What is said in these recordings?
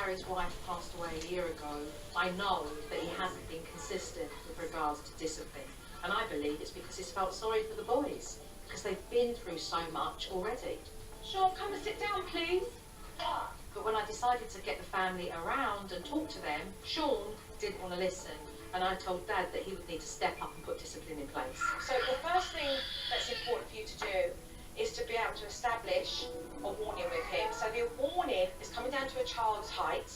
Harry's wife passed away a year ago, I know that he hasn't been consistent with regards to discipline. And I believe it's because he's felt sorry for the boys, because they've been through so much already. Sean, come and sit down, please. But when I decided to get the family around and talk to them, Sean didn't want to listen. And I told Dad that he would need to step up and put discipline in place. So the first thing that's important for you to do is to be able to establish a warning with him. So the warning is coming down to a child's height,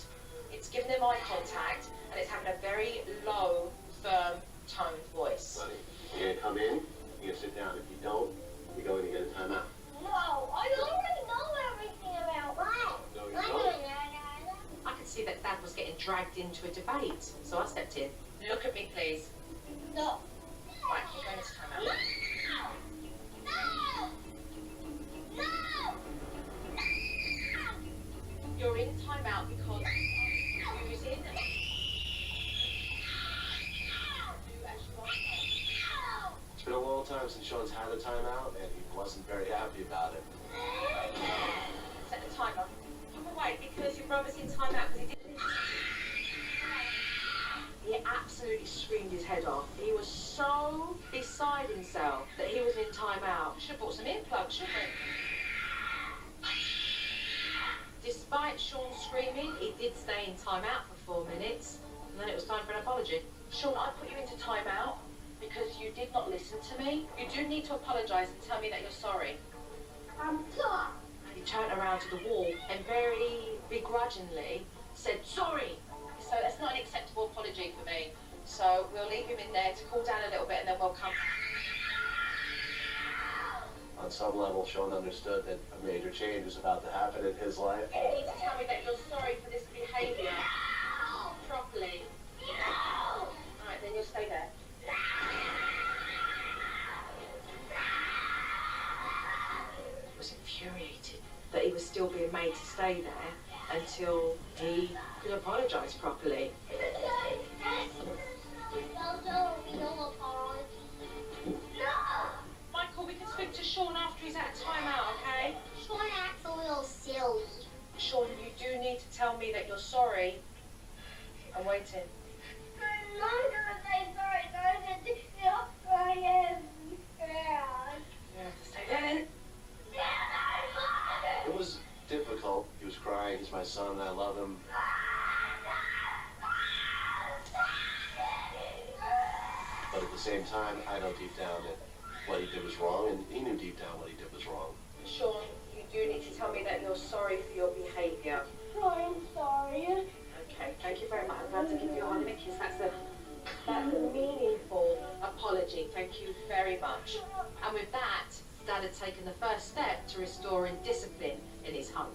it's giving them eye contact, and it's having a very low, firm, toned voice. Buddy, you're gonna come in, you're gonna sit down. If you don't, you're going to get a timeout. No, I already know everything about life. No, you don't. I could see that Dad was getting dragged into a debate, so I stepped in. Look at me, please. No. Right, you're going to timeout. No! You're in timeout because you're using It's been a long time since Sean's had a timeout, and he wasn't very happy about it. set the timer. Come away because your brother's in timeout because he didn't. He absolutely screamed his head off. He was so beside himself that he was in timeout. Should have bought some earplugs, shouldn't we? Despite Sean screaming, he did stay in timeout for 4 minutes, and then it was time for an apology. Sean, I put you into timeout because you did not listen to me. You do need to apologise and tell me that you're sorry. I'm sorry. He turned around to the wall and very begrudgingly said, sorry. So that's not an acceptable apology for me. So we'll leave him in there to cool down a little bit and then we'll come. On some level, Sean understood that a major change was about to happen in his life. You need to tell me that you're sorry for this behaviour properly. Alright, then you'll stay there. He was infuriated that he was still being made to stay there until he could apologise properly. Michael, we can speak to Sean after he's out of timeout, okay? Sean acts a little silly. Sean, you do need to tell me that you're sorry. I'm waiting. I'm not gonna say sorry, I am sad. You have to stay there then. It was difficult. He was crying. He's my son, and I love him. But at the same time, I know deep down that what he did was wrong, and he knew deep down what he did was wrong. Sean, you do need to tell me that you're sorry for your behaviour. I'm sorry. Okay, thank you very much. I'm glad to give you a hug and a kiss. That's a meaningful apology. Thank you very much. And with that, Dad had taken the first step to restoring discipline in his home.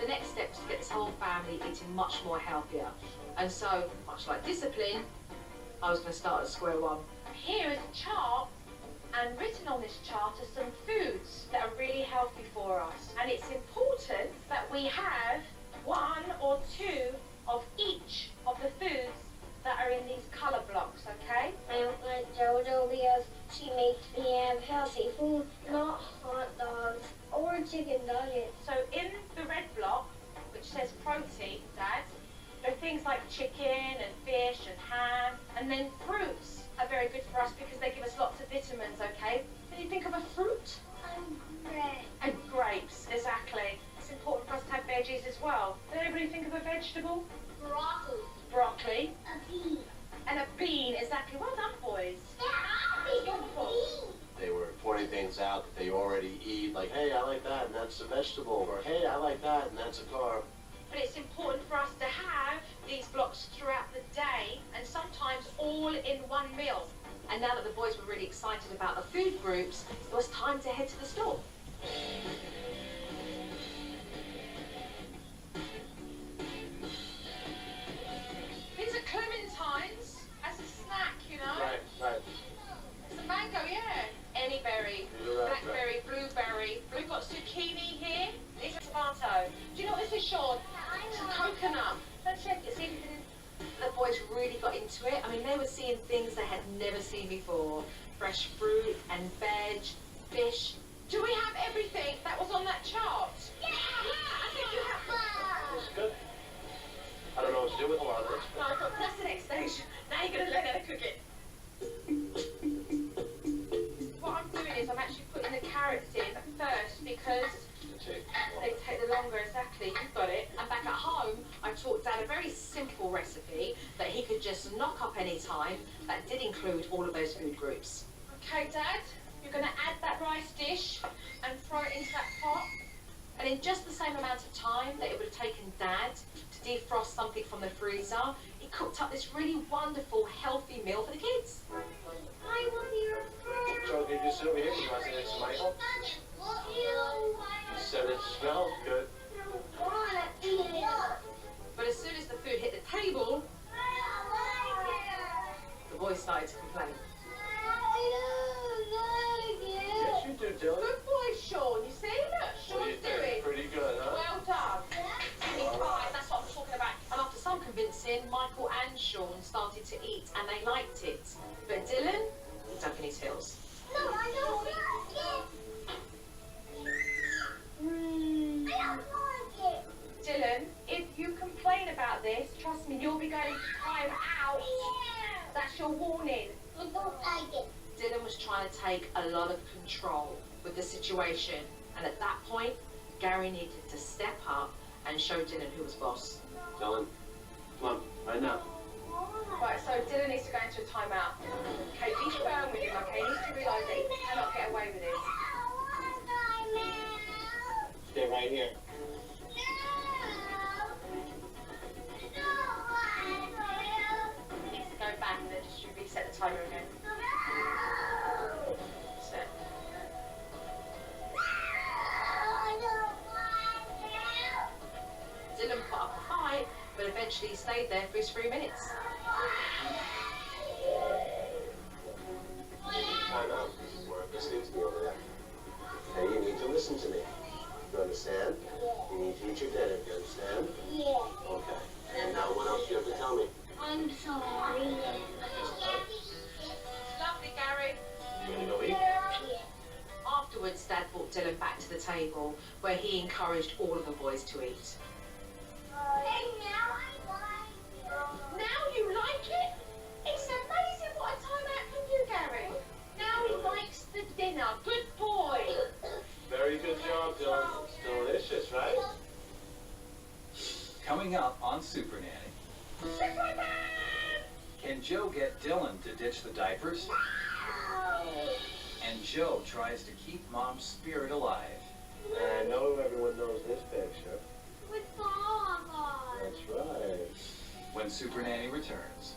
The next step is to get this whole family eating much more healthier. And so, much like discipline, I was going to start at square one. Here is a chart, and written on this chart are some foods that are really healthy for us. And it's important that we have 1 or 2 of each of the foods that are in these colour blocks, okay? I don't like JoJo because she makes me have healthy food, not hot dogs or chicken nuggets. So in the red block, which says protein, Dad, there are things like chicken and fish and ham, and then fruits are very good for us because they give us lots of vitamins, okay? Can you think of a fruit? Bread. And grapes, exactly. It's important for us to have veggies as well. Did anybody think of a vegetable? Broccoli. Broccoli. A bean. And a bean, exactly. Well done, boys. Yeah, Wonderful. They were pointing things out that they already eat, like, hey, I like that, and that's a vegetable, or hey, I like that, and that's a carb. But it's important for us to have these blocks throughout the day and sometimes all in one meal. And now that the boys were really excited about the food groups, it was time to head to the store. These are clementines as a snack, you know? Right. It's a mango, yeah. Any berry, blackberry, blueberry. We've got zucchini here. These are tomato. Do you know what this is, Sean? It's a coconut. Let's check it. See if the boys really got into it. I mean, they were seeing things they had never seen before. Fresh fruit and veg, fish, Do we have everything that was on that chart? Yeah, I think you have. It's good. I don't know what to do with all of this. No, but that's the next stage. Now you're going to learn how to cook it. What I'm doing is I'm actually putting the carrots in first because they take the longer. Exactly, you've got it. And back at home, I taught Dad a very simple recipe that he could just knock up any time that did include all of those food groups. Okay, Dad, you're going to add that rice dish and throw it into that pot. And in just the same amount of time that it would have taken Dad to defrost something from the freezer, he cooked up this really wonderful, healthy meal for the kids. I want your food. So can you just sit over here? You want to sit next to Michael? You said it smells good. I want to eat it. But as soon as the food hit the table, I don't like it. the boys started to complain. Yes, you do, Dylan. Good boy, Sean. You see? Look, What do you Sean's think? doing. Pretty good, huh? Well done. Give me five. That's what I'm talking about. And after some convincing, Michael and Sean started to eat, and they liked it. But Dylan, he dug in his heels. No, I don't like it. I don't like it. Dylan, if you complain about this, trust me, you'll be going to time out. That's your warning. I don't like it. Dylan was trying to take a lot of control with the situation, and at that point, Gary needed to step up and show Dylan who was boss. Dylan, come on, right now. Right, so Dylan needs to go into a timeout. Okay, be firm with him, okay? He needs to realise that he cannot get away with this. Stay right here. He needs to go back and then just reset the timer again. Set. Dylan put up a fight, but eventually stayed there for his 3 minutes. Time out. We're listening to me over there. Hey, you need to listen to me. You understand? You need to eat your dinner. You understand? Yeah. Okay. And now what else do you have to tell me? I'm sorry. Lovely, Gary. You gonna go eat? Afterwards, Dad brought Dylan back to the table, where he encouraged all of the boys to eat. Now you like it? It's amazing what a timeout can do, Gary. Now he likes the dinner. Good boy. Very good job, Dylan. It's delicious, right? Coming up on SuperNanny. Can Joe get Dylan to ditch the diapers? And Joe tries to keep Mom's spirit alive. I know everyone knows this picture. With Mama. That's right. When SuperNanny returns.